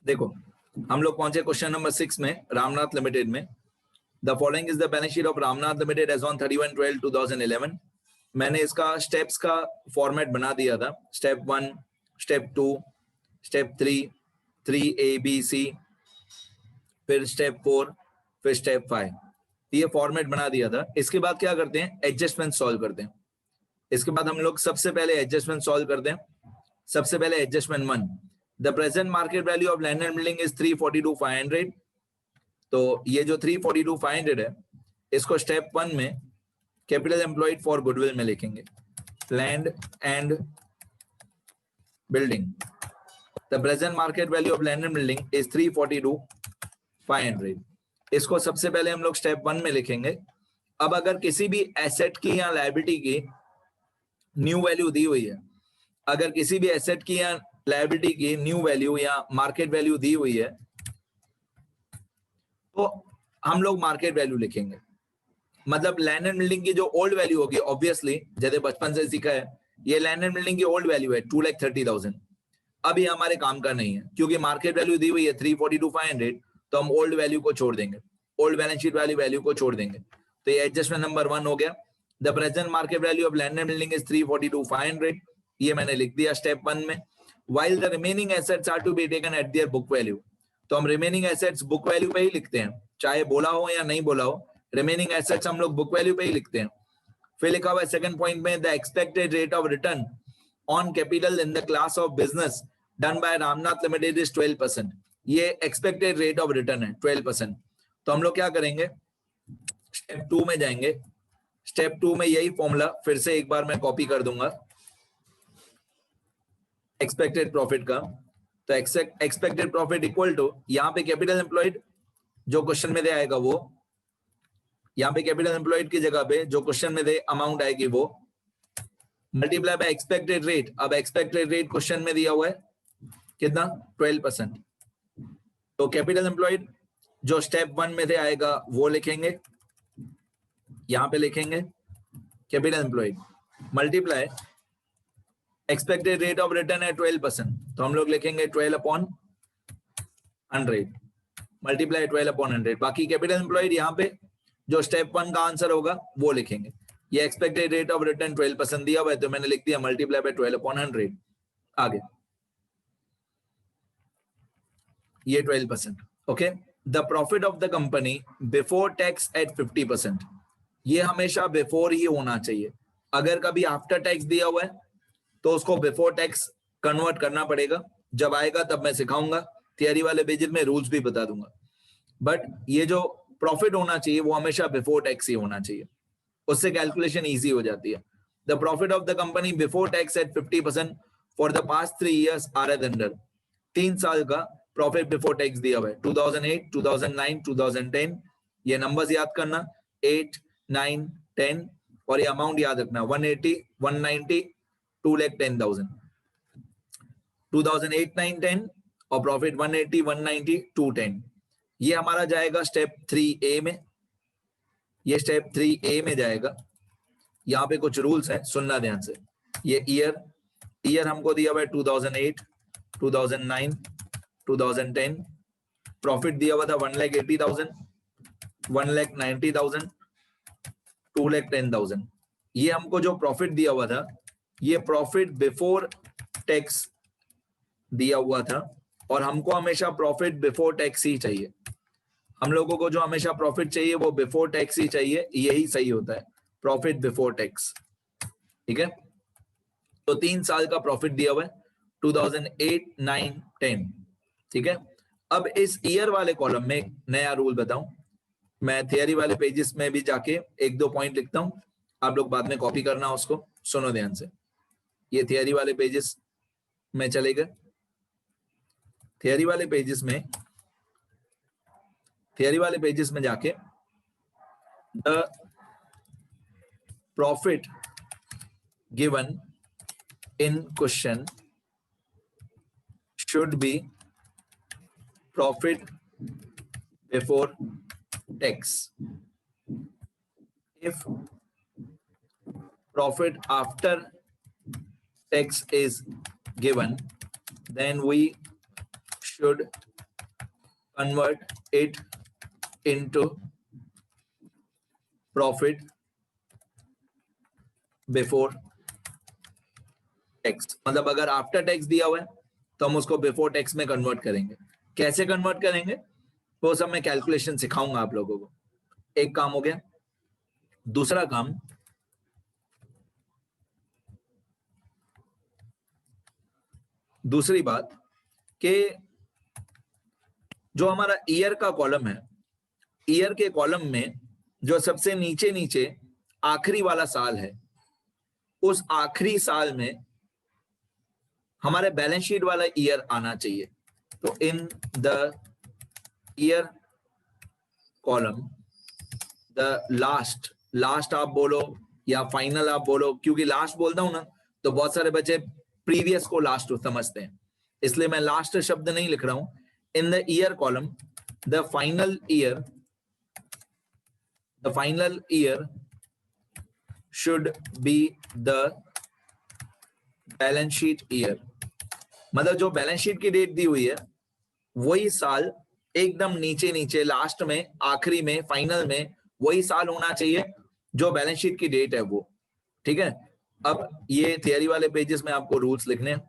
देखो हम लोग पहुंचे क्वेश्चन नंबर 6 में, रामनाथ लिमिटेड में। The following is the balance sheet of Ramnath limited as on 31/12/2011। मैंने इसका स्टेप्स का फॉर्मेट बना दिया था, step 1, step 2, step 3, 3A B C, फिर स्टेप 4, फिर स्टेप 5। ये फॉर्मेट बना दिया था। इसके बाद क्या करते हैं, एडजस्टमेंट सॉल्व करते हैं। इसके बाद हम लोग सबसे पहले एडजस्टमेंट सॉल्व करते हैं। सबसे पहले adjustment 1, the present market value of land and building is 342,500। तो ये जो 342,500 है, इसको स्टेप 1 में कैपिटल एम्प्लॉयड फॉर गुडविल में लिखेंगे, land and building. The present market value of land and building is 342,500। इसको सबसे पहले हम लोग स्टेप 1 में लिखेंगे। अब अगर किसी भी एसेट की या लायबिलिटी की न्यू वैल्यू दी हुई है, अगर किसी भी एसेट की या लायबिलिटी की न्यू वैल्यू या मार्केट वैल्यू दी हुई है, तो हम लोग मार्केट वैल्यू लिखेंगे। मतलब लैंड एंड बिल्डिंग की जो ओल्ड वैल्यू होगी, ऑब्वियसली जैसे बचपन से सीखा है, ये लैंड एंड बिल्डिंग की ओल्ड वैल्यू है 2,30,000। अब ये हमारे काम का नहीं है, क्योंकि मार्केट वैल्यू दी हुई है 342,500, तो हम ओल्ड वैल्यू को छोड़ देंगे, ओल्ड बैलेंस शीट वाली वैल्यू को छोड़ देंगे। तो ये एडजस्टमेंट नंबर 1 हो गया। The present market value of land and building is 342,500, ये मैंने लिख दिया स्टेप 1 में। While the remaining assets are to be taken at their book value, तो हम रिमेनिंग एसेट्स बुक वैल्यू पे ही लिखते हैं, चाहे बोला हो या नहीं बोला हो, रिमेनिंग एसेट्स हम लोग बुक वैल्यू पे ही लिखते हैं। फिर लिखा हुआ है सेकंड पॉइंट में, the expected rate of return on capital in the class of business done by Ramnath limited is 12%। ये एक्सपेक्टेड रेट ऑफ रिटर्न है 12%। तो हम लोग क्या करेंगे, स्टेप 2 में जाएंगे। स्टेप 2 में यही फॉर्मूला फिर से एक बार मैं कॉपी कर दूंगा एक्सपेक्टेड प्रॉफिट का। तो एक्सपेक्टेड प्रॉफिट इक्वल टू, यहाँ पे कैपिटल एम्प्लॉयड जो क्वेश्चन में दे आएगा वो, यहाँ पे कैपिटल एम्प्लॉयड की जगह पे जो क्वेश्चन में दे अमाउंट आएगी वो, मल्टीप्लाई बाय एक्सपेक्टेड रेट। अब एक्सपेक्टेड रेट क्वेश्चन में दिया हुआ है कितना, 12%। तो कैपिटल एम्प्लॉयड जो स्टेप 1 में से आएगा वो लिखेंगे, यहां पे लिखेंगे capital employed multiply expected rate of return है 12%, तो हम लोग लिखेंगे 12/100 मल्टीप्लाई 12/100। बाकी कैपिटल एम्प्लॉयड यहाँ पे जो स्टेप 1 का आंसर होगा वो लिखेंगे। ये एक्सपेक्टेड रेट ऑफ रिटर्न 12% दिया हुआ है, तो मैंने लिख दिया मल्टीप्लाई बाय 12/100। आगे ये 12%। Okay, the profit of the company before tax at 50%। ये हमेशा बिफोर ही होना चाहिए। अगर कभी आफ्टर टैक्स दिया हुआ है तो उसको बिफोर टैक्स कन्वर्ट करना पड़ेगा। जब आएगा तब मैं सिखाऊंगा, थियरी वाले पेजेस में रूल्स भी बता दूंगा। बट ये जो प्रॉफिट होना चाहिए वो हमेशा बिफोर टैक्स ही होना चाहिए, उससे कैलकुलेशन इजी हो जाती है। The profit of the company before tax at 50% for the past 3 years are as under. 3 साल का प्रॉफिट बिफोर टैक्स दिया हुआ है, 2008, 2009, 2010। ये नंबर्स याद करना, 8, 9, 10, और ये अमाउंट याद रखना, 180, 190, 2,10,000। 2008, 9, 10 और प्रॉफिट 180, 190, 210। ये हमारा जाएगा स्टेप 3A में। ये स्टेप 3A में जाएगा। यहाँ पे कुछ रूल्स हैं, सुनना ध्यान से। ये ईयर हमको दिया हुआ है 2008, 2009, 2010। प्रॉफिट दिया हुआ था 1,80,000, 1,90,000, 2,10,000। ये हमको जो प्रॉफिट दिया हुआ था, ये प्रॉफिट बिफोर टैक्स दिया हुआ था, और हमको हमेशा प्रॉफिट बिफोर टैक्स ही चाहिए। हम लोगों को जो हमेशा प्रॉफिट चाहिए वो बिफोर टैक्स ही चाहिए, यही सही होता है, प्रॉफिट बिफोर टैक्स। ठीक है, तो 3 साल का प्रॉफिट दिया हुआ है 2008, 9, 10। ठीक है, अब इस ईयर वाले कॉलम में नया रूल बताऊं, मैं थियरी वाले पेजेस में भी जाके 1-2 पॉइंट लिखता हूं, आप लोग बाद में कॉपी करना उसको। सुनो ध्यान से, ये थियरी वाले पेजेस में चले गए। थियरी वाले पेजेस में जाके the profit given in question should be profit before tax. If profit after tax is given, then we should convert it into profit before tax. मतलब अगर आफ्टर टैक्स दिया हुआ है तो हम उसको बिफोर टैक्स में कन्वर्ट करेंगे। कैसे कन्वर्ट करेंगे वो सब मैं कैलकुलेशन सिखाऊंगा आप लोगों को। एक काम हो गया। दूसरा काम, दूसरी बात कि जो हमारा ईयर का कॉलम है, ईयर के कॉलम में जो सबसे नीचे नीचे आखिरी वाला साल है, उस आखिरी साल में हमारे बैलेंस शीट वाला ईयर आना चाहिए। तो in the year column the last आप बोलो या फाइनल आप बोलो, क्योंकि लास्ट बोलता हूं ना तो बहुत सारे बच्चे प्रीवियस को लास्ट समझते हैं, इसलिए मैं लास्ट शब्द नहीं लिख रहा हूं। In the year column the final year should be the balance sheet year. मतलब जो बैलेंस शीट की डेट दी हुई है वही साल एकदम नीचे नीचे लास्ट में, आखिरी में, फाइनल में वही साल होना चाहिए जो बैलेंस शीट की डेट है वो। ठीक है। अब ये थियरी वाले पेजेस में आपको रूल्स लिखने हैं,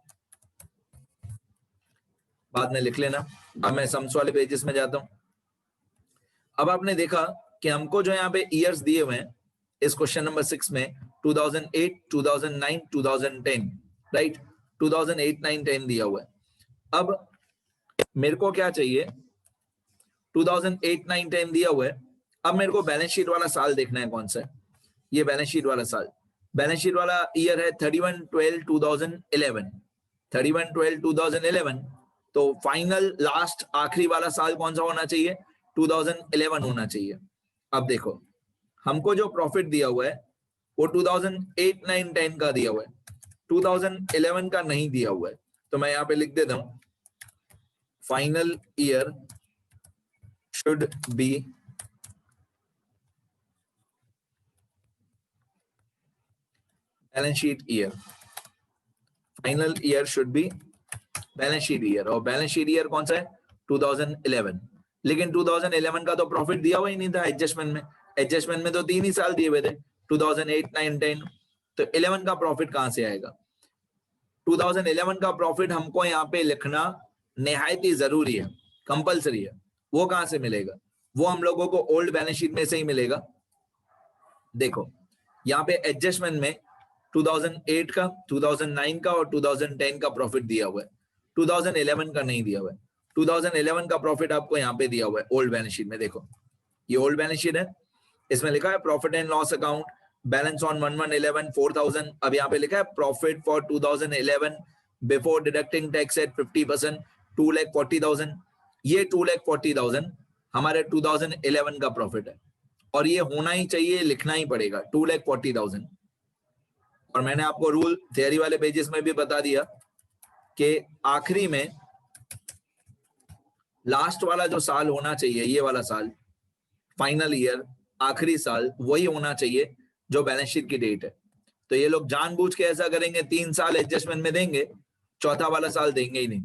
बाद में लिख लेना। अब मैं सम्स वाले पेजेस में जाता हूं। अब आपने देखा कि हमको जो यहाँ पे ईयर्स दिए हुए हैं इस क्वेश्चन नंबर 6 में 2008, 2009, 2010, राइट। 2008, 9, 10 दिया हुआ है। अब मेरे को क्या चाहिए, 2008, 9, 10 दिया हुआ है। अब मेरे को बैलेंस शीट वाला साल देखना है कौन सा है। ये बैलेंस शीट वाला साल, बैलेंस शीट वाला ईयर है 31/12/2011। 31/12/2011। तो फाइनल लास्ट आखिरी वाला साल कौन सा होना चाहिए, 2011 होना चाहिए। अब देखो हमको जो प्रॉफिट दिया हुआ है वो 2008, 9, 10 का दिया हुआ है, 2011 का नहीं दिया हुआ है। तो मैं यहाँ पे लिख देता हूं, final year should be balance sheet year. Final year should be balance sheet year. और बैलेंस शीट ईयर कौन सा है, 2011। लेकिन 2011 का तो प्रॉफिट दिया हुआ ही नहीं था एडजस्टमेंट में। एडजस्टमेंट में तो 3 ही साल दिए हुए थे, 2008, 9, 10। तो 11 का प्रॉफिट कहां से आएगा। 2011 का प्रॉफिट हमको यहाँ पे लिखना निहायत ही जरूरी है, कंपलसरी है। वो कहां से मिलेगा, वो हम लोगों को ओल्ड बैलेंस शीट में से ही मिलेगा। देखो यहाँ पे एडजस्टमेंट में 2008 का, 2009 का और 2010 का प्रॉफिट दिया हुआ है, 2011 का नहीं दिया हुआ है। 2011 का प्रॉफिट आपको यहाँ पे दिया हुआ है ओल्ड बैलेंस शीट में। देखो ये ओल्ड बैलेंस शीट है, इसमें लिखा है profit and loss account, balance on 1/1/11 4000। अब यहाँ पे लिखा है profit for 2011 before deducting tax at 50%, 2,40,000। ये 2,40,000 हमारे 2011 का प्रॉफिट है और ये होना ही चाहिए, लिखना ही पड़ेगा 2,40,000। और मैंने आपको रूल थियरी वाले पेजेस में भी बता दिया कि आखिरी में लास्ट वाला जो साल होना चाहिए, ये वाला साल फाइनल ईयर, आखिरी साल वही होना चाहिए जो बैलेंस शीट की डेट है। तो ये लोग जानबूझ के ऐसा करेंगे, 3 साल एडजस्टमेंट में देंगे, चौथा वाला साल देंगे ही नहीं।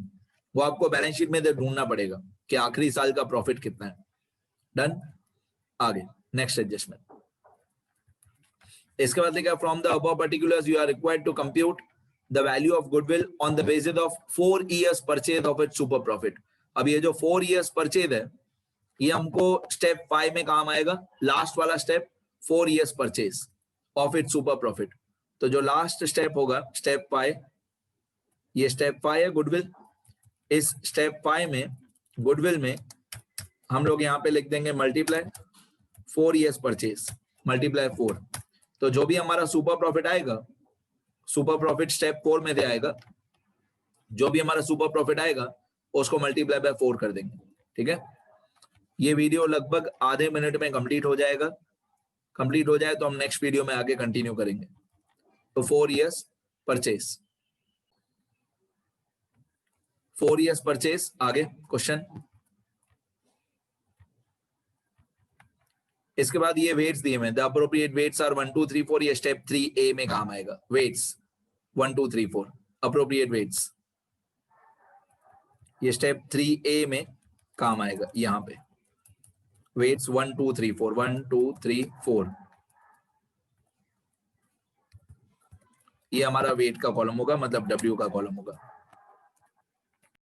वो आपको बैलेंस शीट में ढूंढना पड़ेगा कि आखिरी साल का प्रॉफिट कितना है। डन। आगे नेक्स्ट एडजस्टमेंट। इसके बाद लिखा from the above particulars you are required to compute the value of goodwill on the basis of 4 years purchase of its super profit. अब ये जो 4 years परचेज है ये हमको स्टेप 5 में काम आएगा, लास्ट वाला step 4 years purchase of its super profit. तो जो लास्ट स्टेप होगा स्टेप 5, ये स्टेप 5 है गुडविल। इस स्टेप 5 में गुडविल में हम लोग यहाँ पे लिख देंगे मल्टीप्लाई 4 years परचेज मल्टीप्लाई 4। तो जो भी हमारा सुपर प्रॉफिट आएगा, सुपर प्रॉफिट स्टेप 4 में से आएगा, जो भी हमारा सुपर प्रॉफिट आएगा उसको मल्टीप्लाई बाय 4 कर देंगे। ठीक है। ये वीडियो लगभग आधे मिनट में कंप्लीट हो जाएगा। कंप्लीट हो जाए तो हम नेक्स्ट वीडियो में आगे कंटिन्यू करेंगे। तो 4 years परचेज, 4 years परचेज। आगे क्वेश्चन। इसके बाद ये वेट्स दिए हैं, द अप्रोप्रिएट वेट्स आर 1 2 3 4। ये स्टेप 3A में काम आएगा। वेट्स 1 2 3 4 अप्रोप्रिएट वेट्स, ये स्टेप 3A में काम आएगा यहाँ पे। वेट्स 1 2 3 4 1 2 3 4, ये हमारा वेट का कॉलम होगा, मतलब W का कॉलम होगा।